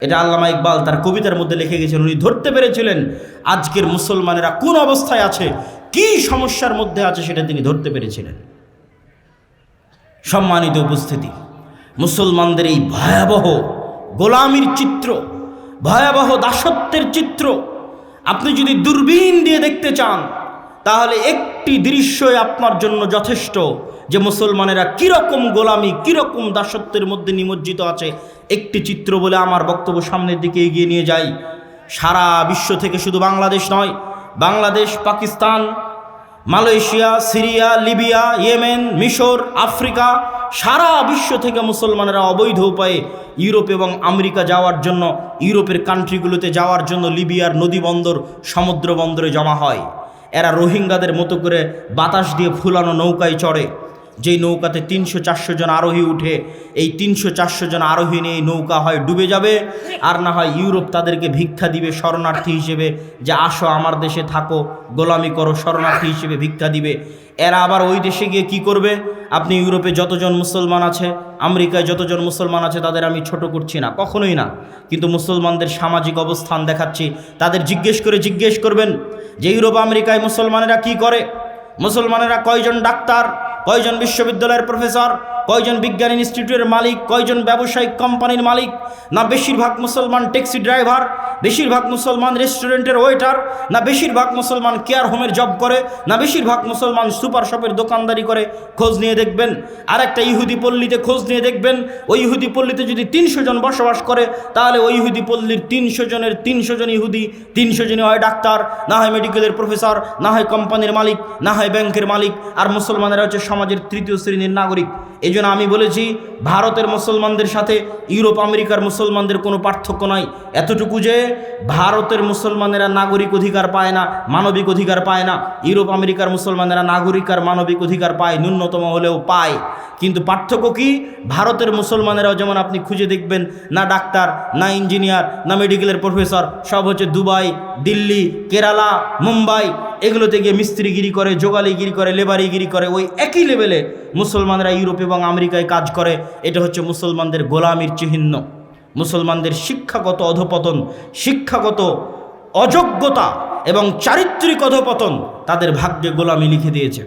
এটা আল্লামা ইকবাল তার কবিতার মধ্যে লিখে গেছেন। উনি ধরতে পেরেছিলেন আজকের মুসলমানেরা কোন অবস্থায় আছে, কি সমস্যার মধ্যে আছে, সেটা তিনি ধরতে পেরেছিলেন। সম্মানিত উপস্থিতি, মুসলমানদের এই ভয়াবহ গোলামির চিত্র, ভয়াবহ দাসত্বের চিত্র আপনি যদি দূরবীন দিয়ে দেখতে চান, তাহলে একটি দৃশ্যই আপনার জন্য যথেষ্ট যে মুসলমানেরা কিরকম গোলামি, কিরকম দাসত্বের মধ্যে নিমজ্জিত আছে। একটি চিত্র বলে আমার বক্তব্য সামনের দিকে এগিয়ে নিয়ে যাই। সারা বিশ্ব থেকে, শুধু বাংলাদেশ নয়, Bangladesh, Pakistan, Malaysia, Syria, Libya, Yemen, মিশর, আফ্রিকা, সারা বিশ্ব থেকে মুসলমানেরা অবৈধ উপায়ে ইউরোপ এবং আমেরিকা যাওয়ার জন্য, ইউরোপের কান্ট্রিগুলোতে যাওয়ার জন্য লিবিয়ার নদী বন্দর, সমুদ্র বন্দরে জমা হয়। এরা রোহিঙ্গাদের মতো করে বাতাস দিয়ে ফুলানো নৌকায় চড়ে, যেই নৌকাতে 300-400 জন আরোহী উঠে। এই 300-400 জন আরোহী নিয়ে এই নৌকা হয় ডুবে যাবে, আর না হয় ইউরোপ তাদেরকে ভিক্ষা দিবে শরণার্থী হিসেবে, যে আসো আমার দেশে থাকো, গোলামি করো, শরণার্থী হিসেবে ভিক্ষা দিবে। এরা আবার ওই দেশে গিয়ে কি করবে? আপনি ইউরোপে যতজন মুসলমান আছে, আমেরিকায় যতজন মুসলমান আছে, তাদের আমি ছোট করছি না, কখনোই না, কিন্তু মুসলমানদের সামাজিক অবস্থান দেখাচ্ছি। তাদের জিজ্ঞেস করবেন যে ইউরোপ আমেরিকায় মুসলমানেরা কি করে, মুসলমানেরা কয়জন ডাক্তার, কয়জন বিশ্ববিদ্যালয়ের প্রফেসর, কয়জন বিজ্ঞান ইনস্টিটিউটের মালিক, কয়জন ব্যবসায়িক কোম্পানির মালিক? না বেশিরভাগ মুসলমান ট্যাক্সি ড্রাইভার, বেশিরভাগ মুসলমান রেস্টুরেন্টের ওয়েটার, না বেশিরভাগ মুসলমান কেয়ার হোমের জব করে, না বেশিরভাগ মুসলমান সুপার শপের দোকানদারি করে? খোঁজ নিয়ে দেখবেন। আর একটা ইহুদি পল্লীতে খোঁজ নিয়ে দেখবেন, ওই ইহুদি পল্লীতে যদি 300 জন বসবাস করে, তাহলে ওই ইহুদি পল্লীর 300 জনের 300 জন ইহুদি, 300 জনই হয় ডাক্তার, না হয় মেডিকেলের প্রফেসর, না হয় কোম্পানির মালিক, না হয় ব্যাংকের মালিক। আর মুসলমানেরা হচ্ছে সমাজের তৃতীয় শ্রেণীর নাগরিক। এই জন্য আমি বলেছি, ভারতের মুসলমানদের সাথে ইউরোপ আমেরিকার মুসলমানদের কোনো পার্থক্য নাই, এতটুকু যে ভারতের মুসলমানেরা নাগরিক অধিকার পায় না, মানবিক অধিকার পায় না। ইউরোপ আমেরিকার মুসলমানেরা নাগরিক আর মানবিক অধিকার পায়, ন্যূনতম হলেও পায়। কিন্তু পার্থক্য কি? ভারতের মুসলমানেরাও যেমন আপনি খুঁজে দেখবেন, না ডাক্তার, না ইঞ্জিনিয়ার, না মেডিকেলের প্রফেসর, সব হচ্ছে দুবাই, দিল্লি, কেরালা, মুম্বাই, এগুলোতে গিয়ে মিস্ত্রিগিরি করে, যোগালিগিরি করে, লেবারিগিরি করে। ওই একই লেভেলে মুসলমানরা ইউরোপ এবং আমেরিকায় কাজ করে। এটা হচ্ছে মুসলমানদের গোলামির চিহ্ন। মুসলমানদের শিক্ষাগত অধপতন, শিক্ষাগত অযোগ্যতা এবং চারিত্রিক অধপতন তাদের ভাগ্যে গোলামি লিখে দিয়েছে।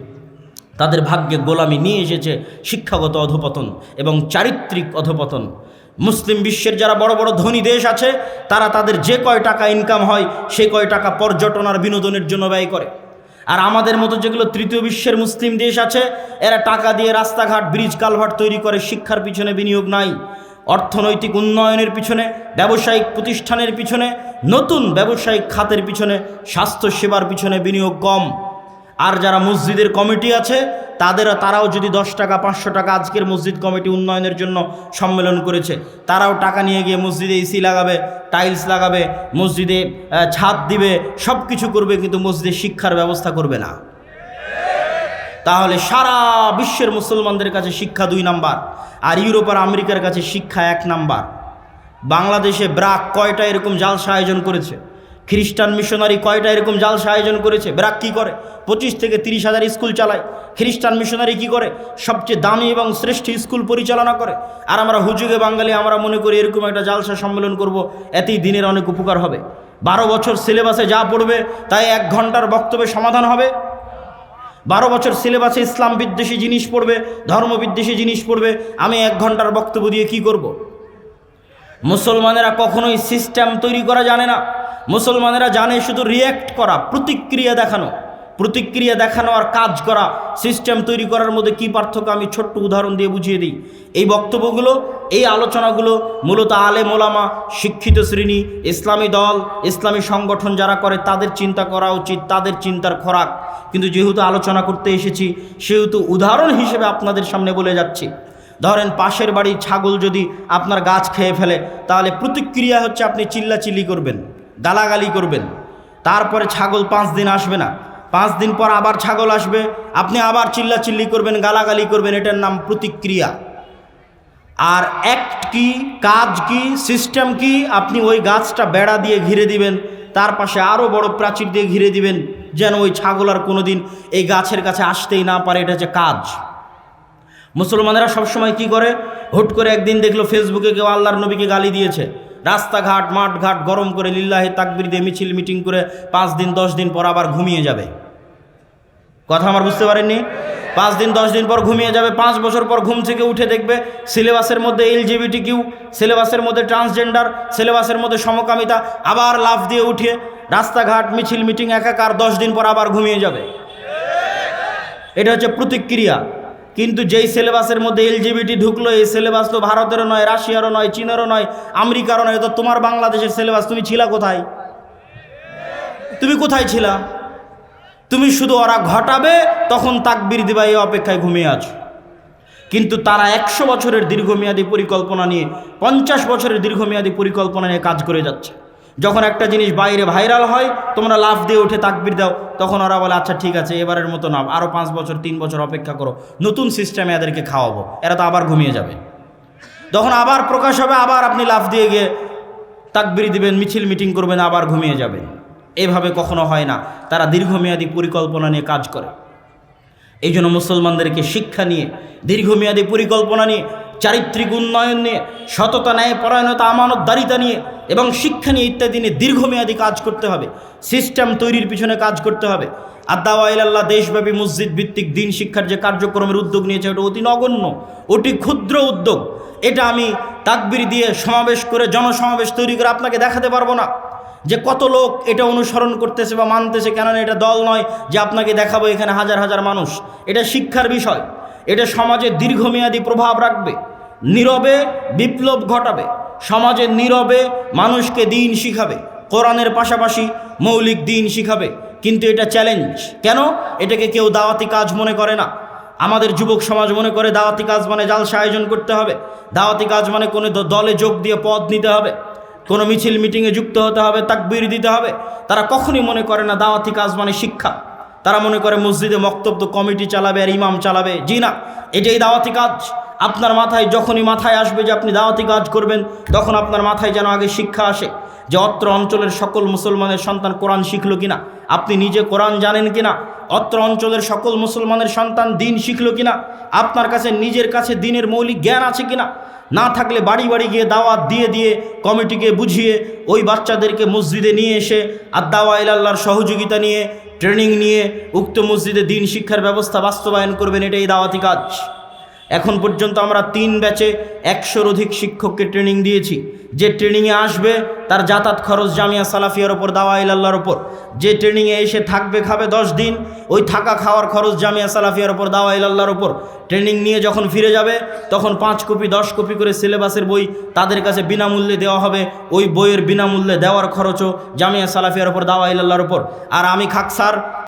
তাদের ভাগ্যে গোলামি নিয়ে এসেছে শিক্ষাগত অধপতন এবং চারিত্রিক অধপতন। মুসলিম বিশ্বের যারা বড় বড় ধনী দেশ আছে, তারা তাদের যে কয় টাকা ইনকাম হয়, সে কয় টাকা পর্যটন আর বিনোদনের জন্য ব্যয় করে। আর আমাদের মতো যেগুলো তৃতীয় বিশ্বের মুসলিম দেশ আছে, এরা টাকা দিয়ে রাস্তাঘাট, ব্রিজ, কালভার্ট তৈরি করে, শিক্ষার পিছনে বিনিয়োগ নাই। অর্থনৈতিক উন্নয়নের পিছনে, ব্যবসায়িক প্রতিষ্ঠানের পিছনে, নতুন ব্যবসায়িক খাতের পিছনে, স্বাস্থ্য সেবার পিছনে বিনিয়োগ কম। আর যারা মসজিদের কমিটি আছে, তারাও যদি 10 টাকা, 500 টাকা, আজকের মসজিদ কমিটি উন্নয়নের জন্য সম্মেলন করেছে, তারাও টাকা নিয়ে গিয়ে মসজিদে এসি লাগাবে, টাইলস লাগাবে, মসজিদে ছাদ দিবে, সব কিছু করবে, কিন্তু মসজিদে শিক্ষার ব্যবস্থা করবে না। তাহলে সারা বিশ্বের মুসলমানদের কাছে শিক্ষা 2 নাম্বার, আর ইউরোপ আর আমেরিকার কাছে শিক্ষা 1 নাম্বার। বাংলাদেশে ব্রাক কয়টা এরকম জালসা আয়োজন করেছে? খ্রিস্টান মিশনারি কয়টা এরকম জালসা আয়োজন করেছে? ব্রাক কি করে? 25 থেকে 30 হাজার স্কুল চালায়। খ্রিস্টান মিশনারি কি করে? সবচেয়ে দামি এবং শ্রেষ্ঠ স্কুল পরিচালনা করে। আর আমরা হুজুগে বাঙালি, আমরা মনে করি এরকম একটা জালসা সম্মেলন করব, এতেই দিনের অনেক উপকার হবে। 12 বছর সিলেবাসে যা পড়বে তাই 1 ঘন্টার বক্তব্যে সমাধান হবে? 12 বছর সিলেবাসে ইসলাম বিদ্বেষী জিনিস পড়বে, ধর্ম বিদ্বেষী জিনিস পড়বে, আমি 1 ঘন্টার বক্তব্য দিয়ে কি করব? মুসলমানেরা কখনোই সিস্টেম তৈরি করা জানে না। মুসলমানেরা জানে শুধু রিয়্যাক্ট করা, প্রতিক্রিয়া দেখানো। প্রতিক্রিয়া দেখানো আর কাজ করা, সিস্টেম তৈরি করার মধ্যে কি পার্থক্য আমি ছোট্ট উদাহরণ দিয়ে বুঝিয়ে দিই। এই বক্তব্যগুলো, এই আলোচনাগুলো মূলত আলেম ওলামা, শিক্ষিত শ্রেণী, ইসলামী দল, ইসলামী সংগঠন যারা করে তাদের চিন্তা করা উচিত, তাদের চিন্তার খোরাক। কিন্তু যেহেতু আলোচনা করতে এসেছি, সেহেতু উদাহরণ হিসেবে আপনাদের সামনে বলে যাচ্ছি। ধরেন পাশের বাড়ির ছাগল যদি আপনার গাছ খেয়ে ফেলে, তাহলে প্রতিক্রিয়া হচ্ছে আপনি চিল্লাচিল্লি করবেন, গালাগালি করবেন। তারপরে ছাগল 5 দিন আসবে না, 5 দিন পর আবার ছাগল আসবে, আপনি আবার চিল্লাচিল্লি করবেন, গালাগালি করবেন। এটার নাম প্রতিক্রিয়া। আর অ্যাক্ট কি, কাজ কি, সিস্টেম কি? আপনি ওই গাছটা বেড়া দিয়ে ঘিরে দিবেন, তার পাশে আরও বড় প্রাচীর দিয়ে ঘিরে দিবেন, যেন ওই ছাগল আর কোনোদিন এই গাছের কাছে আসতেই না পারে। এটা হচ্ছে কাজ। মুসলমানেরা সবসময় কি করে? হুট করে একদিন দেখলো ফেসবুকে কেউ আল্লাহর নবীকে গালি দিয়েছে, রাস্তাঘাট মাঠঘাট গরম করে লিল্লাহি তাকবীর দিয়ে মিছিল মিটিং করে 5 দিন 10 দিন পর আবার ঘুমিয়ে যাবে। কথা আমার বুঝতে পারেননি? 5 দিন 10 দিন পর ঘুমিয়ে যাবে, 5 বছর পর ঘুম থেকে উঠে দেখবে সিলেবাসের মধ্যে LGBTQ, সিলেবাসের মধ্যে ট্রান্সজেন্ডার, সিলেবাসের মধ্যে সমকামিতা, আবার লাফ দিয়ে উঠে রাস্তাঘাট মিছিল মিটিং একাকার, 10 দিন পর আবার ঘুমিয়ে যাবে। এটা হচ্ছে প্রতিক্রিয়া। কিন্তু যেই সিলেবাসের মধ্যে LGBT ঢুকলো, এই সিলেবাস তো ভারতেরও নয়, রাশিয়ারও নয়, চীনেরও নয়, আমেরিকারও নয়, তো তোমার বাংলাদেশের সিলেবাস। তুমি ছিলা কোথায়? তুমি কোথায় ছিলা? তুমি শুধু ওরা ঘটাবে তখন তাকবীর দিবা, এই অপেক্ষায় ঘুমিয়ে আছো। কিন্তু তারা 100 বছরের দীর্ঘমেয়াদী পরিকল্পনা নিয়ে, 50 বছরের দীর্ঘমেয়াদী পরিকল্পনা নিয়ে কাজ করে যাচ্ছে। যখন একটা জিনিস বাইরে ভাইরাল হয়, তোমরা লাফ দিয়ে উঠে তাকবীর দাও, তখন ওরা বলে আচ্ছা ঠিক আছে এবারের মতো না, আরও 5 বছর 3 বছর অপেক্ষা করো, নতুন সিস্টেমে এদেরকে খাওয়াবো, এরা তো আবার ঘুমিয়ে যাবে। তখন আবার প্রকাশ হবে, আবার আপনি লাফ দিয়ে গিয়ে তাকবীর দিবেন, মিছিল মিটিং করবেন, আবার ঘুমিয়ে যাবেন। এভাবে কখনো হয় না। তারা দীর্ঘমেয়াদী পরিকল্পনা নিয়ে কাজ করে। এই জন্য মুসলমানদেরকে শিক্ষা নিয়ে, দীর্ঘমেয়াদী পরিকল্পনা নিয়ে, চারিত্রিক উন্নয়ন নিয়ে, সততা, ন্যায় পরায়ণতা, আমানতদারিতা নিয়ে এবং শিক্ষা নিয়ে ইত্যাদি নিয়ে দীর্ঘমেয়াদী কাজ করতে হবে। সিস্টেম তৈরির পিছনে কাজ করতে হবে। আদ-দাওয়া ইলাল্লাহ দেশব্যাপী মসজিদ ভিত্তিক দিন শিক্ষার যে কার্যক্রমের উদ্যোগ নিয়েছে, ওটা অতি নগণ্য, অতি ক্ষুদ্র উদ্যোগ। এটা আমি তাকবীর দিয়ে সমাবেশ করে, জনসমাবেশ তৈরি করে আপনাকে দেখাতে পারবো না যে কত লোক এটা অনুসরণ করতেছে বা মানতেছে। কেননা এটা দল নয় যে আপনাকে দেখাবো এখানে হাজার হাজার মানুষ। এটা শিক্ষার বিষয়। এটা সমাজে দীর্ঘমেয়াদী প্রভাব রাখবে, নীরবে বিপ্লব ঘটাবে, সমাজে নীরবে মানুষকে দিন শিখাবে, কোরআনের পাশাপাশি মৌলিক দিন শিখাবে। কিন্তু এটা চ্যালেঞ্জ। কেন? এটাকে কেউ দাওয়াতি কাজ মনে করে না। আমাদের যুবক সমাজ মনে করে দাওয়াতি কাজ মানে জালসা আয়োজন করতে হবে, দাওয়াতি কাজ মানে কোনো দলে যোগ দিয়ে পদ নিতে হবে, কোনো মিছিল মিটিংয়ে যুক্ত হতে হবে, তাকবীর দিতে হবে। তারা কখনই মনে করে না দাওয়াতি কাজ মানে শিক্ষা। তারা মনে করে মসজিদে মক্তব্য কমিটি চালাবে আর ইমাম চালাবে। জি না, এটাই দাওয়াতি কাজ। আপনার মাথায় যখনই মাথায় আসবে যে আপনি দাওয়াতি কাজ করবেন, তখন আপনার মাথায় যেন আগে শিক্ষা আসে যে অত্র অঞ্চলের সকল মুসলমানের সন্তান কোরআন শিখলো কিনা, আপনি নিজে কোরআন জানেন কিনা, অত্র অঞ্চলের সকল মুসলমানের সন্তান দিন শিখলো কিনা, আপনার কাছে নিজের কাছে দিনের মৌলিক জ্ঞান আছে কিনা। না থাকলে বাড়ি বাড়ি গিয়ে দাওয়াত দিয়ে দিয়ে কমিটিকে বুঝিয়ে ওই বাচ্চাদেরকে মসজিদে নিয়ে এসে আদ-দাওয়া ইলাল্লাহর সহযোগিতা নিয়ে, ট্রেনিং নিয়ে উক্ত মসজিদে দিন শিক্ষার ব্যবস্থা বাস্তবায়ন করবেন। এটাই দাওয়াতি কাজ। এখন পর্যন্ত আমরা 3 ব্যাচে 100-র অধিক শিক্ষককে ট্রেনিং দিয়েছি। যে ট্রেনিংয়ে আসবে তার যাতায়াত খরচ জামিয়া সালাফিয়ার ওপর, দাওয়া ইলাল্লাহর ওপর। যে ট্রেনিংয়ে এসে থাকবে খাবে 10 দিন, ওই থাকা খাওয়ার খরচ জামিয়া সালাফিয়ার ওপর, দাওয়া ইলাল্লাহর ওপর। ট্রেনিং নিয়ে যখন ফিরে যাবে তখন 5 কপি 10 কপি করে সিলেবাসের বই তাদের কাছে বিনামূল্যে দেওয়া হবে। ওই বইয়ের বিনামূল্যে দেওয়ার খরচও জামিয়া সালাফিয়ার ওপর, দাওয়া ইলাল্লাহর ওপর। আর আমি খাকসার